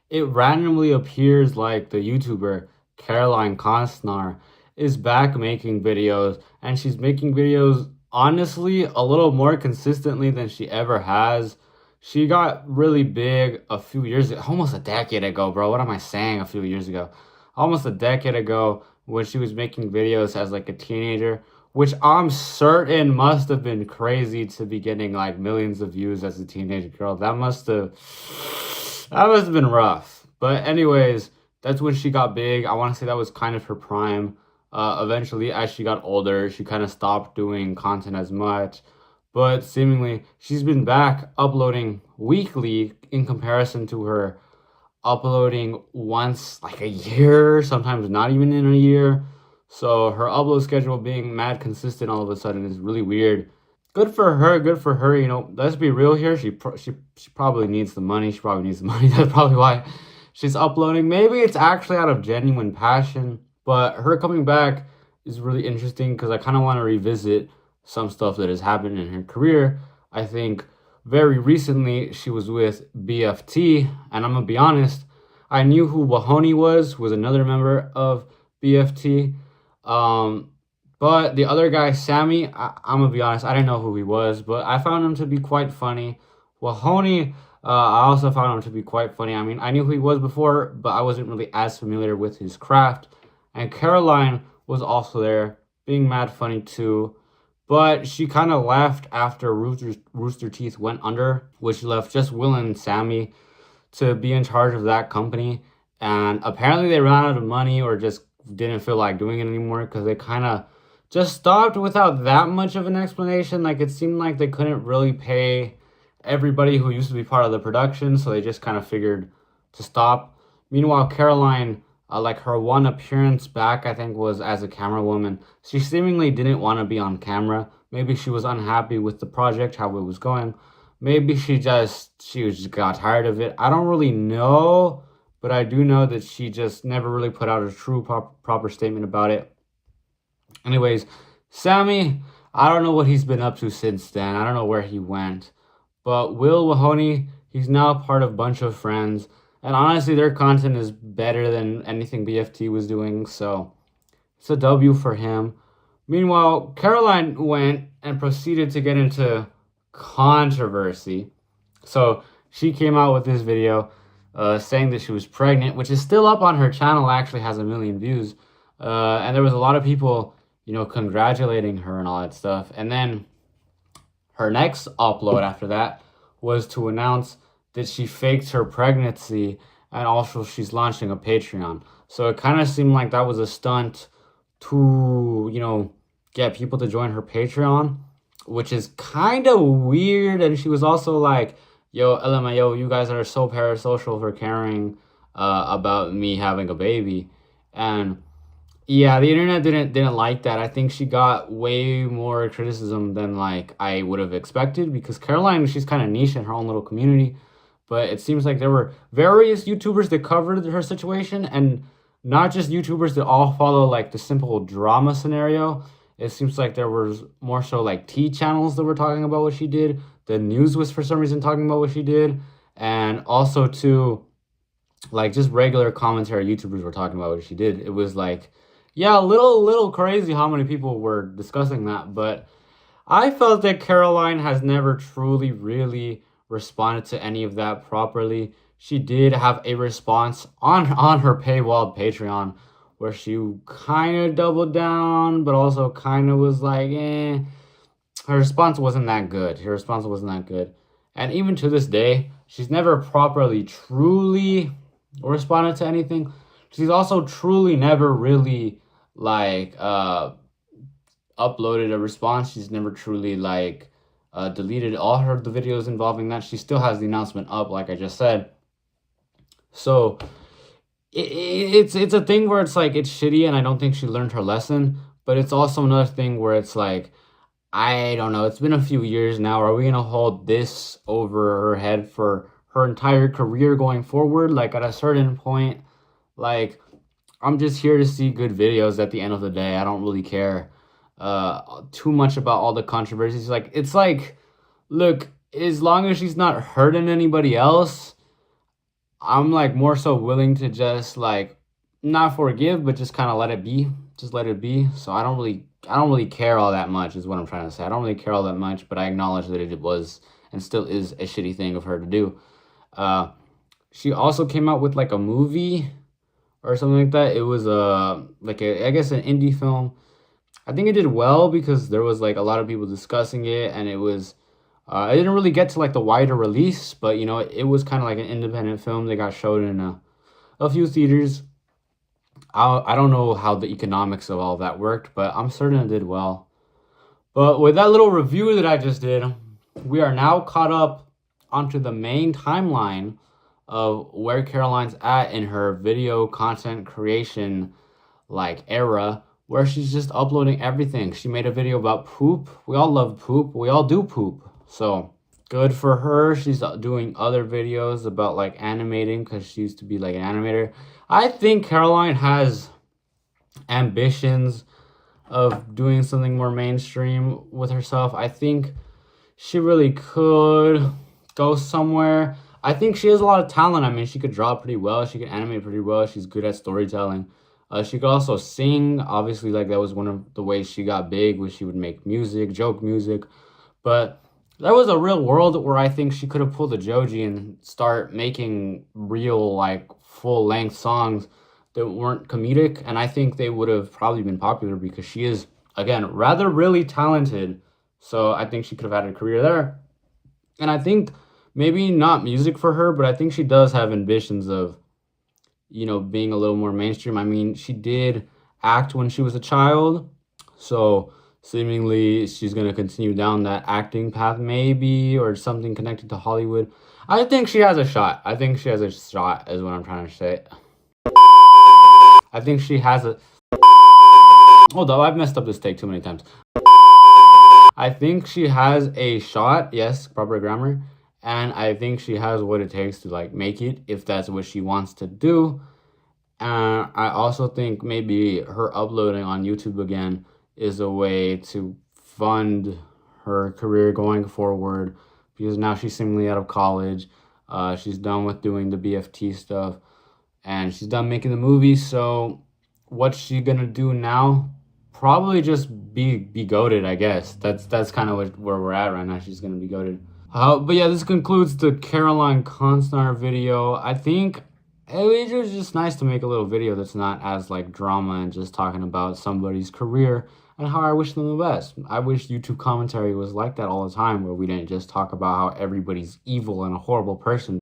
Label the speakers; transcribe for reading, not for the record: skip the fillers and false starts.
Speaker 1: it randomly appears like the YouTuber Caroline Konstnar is back making videos, and she's making videos honestly a little more consistently than she ever has. She got really big a few years ago, almost a decade ago, bro. What am I saying? A few years ago, almost a decade ago, when she was making videos as like a teenager, which I'm certain must have been crazy to be getting like millions of views as a teenage girl. That must have been rough. But anyways, that's when she got big. I want to say that was kind of her prime. Eventually, as she got older, she kind of stopped doing content as much. But seemingly, she's been back uploading weekly in comparison to her uploading once like a year, sometimes not even in a year. So her upload schedule being mad consistent all of a sudden is really weird. Good for her. Good for her. You know, let's be real here. She probably needs the money. She probably needs the money. That's probably why she's uploading. Maybe it's actually out of genuine passion. But her coming back is really interesting because I kind of want to revisit some stuff that has happened in her career. I think very recently she was with BFT, and I'm gonna be honest, I knew who Wahoni was another member of BFT. Um, but the other guy, Sammy, I'm gonna be honest, I didn't know who he was, but I found him to be quite funny. Wahoni, I also found him to be quite funny. I mean, I knew who he was before, but I wasn't really as familiar with his craft. And Caroline was also there, being mad funny too. But she kind of left after Rooster Teeth went under, which left just Will and Sammy to be in charge of that company. And apparently they ran out of money or just didn't feel like doing it anymore because they kind of just stopped without that much of an explanation. Like it seemed like they couldn't really pay everybody who used to be part of the production, so they just kind of figured to stop. Meanwhile, Caroline, like her one appearance back, I think, was as a camera woman. She seemingly didn't want to be on camera. Maybe she was unhappy with the project, how it was going. Maybe she just got tired of it. I don't really know, but I do know that she just never really put out a true proper statement about it. Anyways, Sammy, I don't know what he's been up to since then. I don't know where he went. But Will Wahoni, he's now part of Bunch of Friends. And honestly, their content is better than anything BFT was doing. So it's a W for him. Meanwhile, Caroline went and proceeded to get into controversy. So she came out with this video saying that she was pregnant, which is still up on her channel, actually has 1 million views. And there was a lot of people, you know, congratulating her and all that stuff. And then her next upload after that was to announce that she faked her pregnancy and also she's launching a Patreon. So it kind of seemed like that was a stunt to, you know, get people to join her Patreon, which is kind of weird. And she was also like, yo, LMAO, you guys are so parasocial for caring about me having a baby. And yeah, the internet didn't like that. I think she got way more criticism than like I would have expected because Caroline, she's kind of niche in her own little community. But it seems like there were various YouTubers that covered her situation, and not just YouTubers that all follow like the simple drama scenario. It seems like there was more so like tea channels that were talking about what she did. The news was for some reason talking about what she did, and also too, like just regular commentary YouTubers were talking about what she did. It was like, yeah, a little crazy how many people were discussing that, but I felt that Caroline has never truly really responded to any of that properly. She did have a response on her paywalled Patreon where she kind of doubled down, but also kind of was like, eh. Her response wasn't that good. Her response wasn't that good. And even to this day, she's never properly, truly responded to anything. She's also truly never really, like, uploaded a response. She's never truly, like, deleted all the videos involving that. She still has the announcement up, like I just said. So it's a thing where it's like it's shitty, and I don't think she learned her lesson. But it's also another thing where it's like, I don't know. It's been a few years now. Are we gonna hold this over her head for her entire career going forward? Like at a certain point, like I'm just here to see good videos. At the end of the day, I don't really care too much about all the controversies. Like it's like, look, as long as she's not hurting anybody else, I'm like more so willing to just like not forgive, but just kind of let it be. Just let it be. So I don't really care all that much is what I'm trying to say. I don't really care all that much, but I acknowledge that it was and still is a shitty thing of her to do. Uh, she also came out with like a movie or something like that. It was like I guess an indie film. I think it did well because there was like a lot of people discussing it, and it didn't really get to like the wider release, but it was kind of like an independent film. They got showed in a few theaters. I don't know how the economics of all that worked, but I'm certain it did well. But with that little review that I just did, we are now caught up onto the main timeline of where Caroline's at in her video content creation like era, where she's just uploading everything. She made a video about poop. We all love poop. We all do poop. So good for her. She's doing other videos about like animating because she used to be like an animator. I think Caroline has ambitions of doing something more mainstream with herself. I think she really could go somewhere. I think she has a lot of talent. I mean, she could draw pretty well. She could animate pretty well. She's good at storytelling. She could also sing. Obviously, like that was one of the ways she got big, was she would make music, joke music. But there was a real world where I think she could have pulled a Joji and start making real, like, full-length songs that weren't comedic. And I think they would have probably been popular because she is, again, rather really talented. So I think she could have had a career there. And I think maybe not music for her, but I think she does have ambitions of, being a little more mainstream. I mean, she did act when she was a child. So seemingly she's going to continue down that acting path, maybe, or something connected to Hollywood. I think she has a shot. I think she has a shot, is what I'm trying to say. I think she has a. Hold up, I've messed up this take too many times. I think she has a shot, yes, proper grammar, and I think she has what it takes to like make it if that's what she wants to do. And I also think maybe her uploading on YouTube again is a way to fund her career going forward because now she's seemingly out of college. She's done with doing the BFT stuff and she's done making the movie. So what's she gonna do now? Probably just be goated, I guess. That's kind of where we're at right now. She's gonna be goated. But yeah, this concludes the Caroline Konstnar video. I think it was just nice to make a little video that's not as like drama and just talking about somebody's career and how I wish them the best. I wish YouTube commentary was like that all the time, where we didn't just talk about how everybody's evil and a horrible person.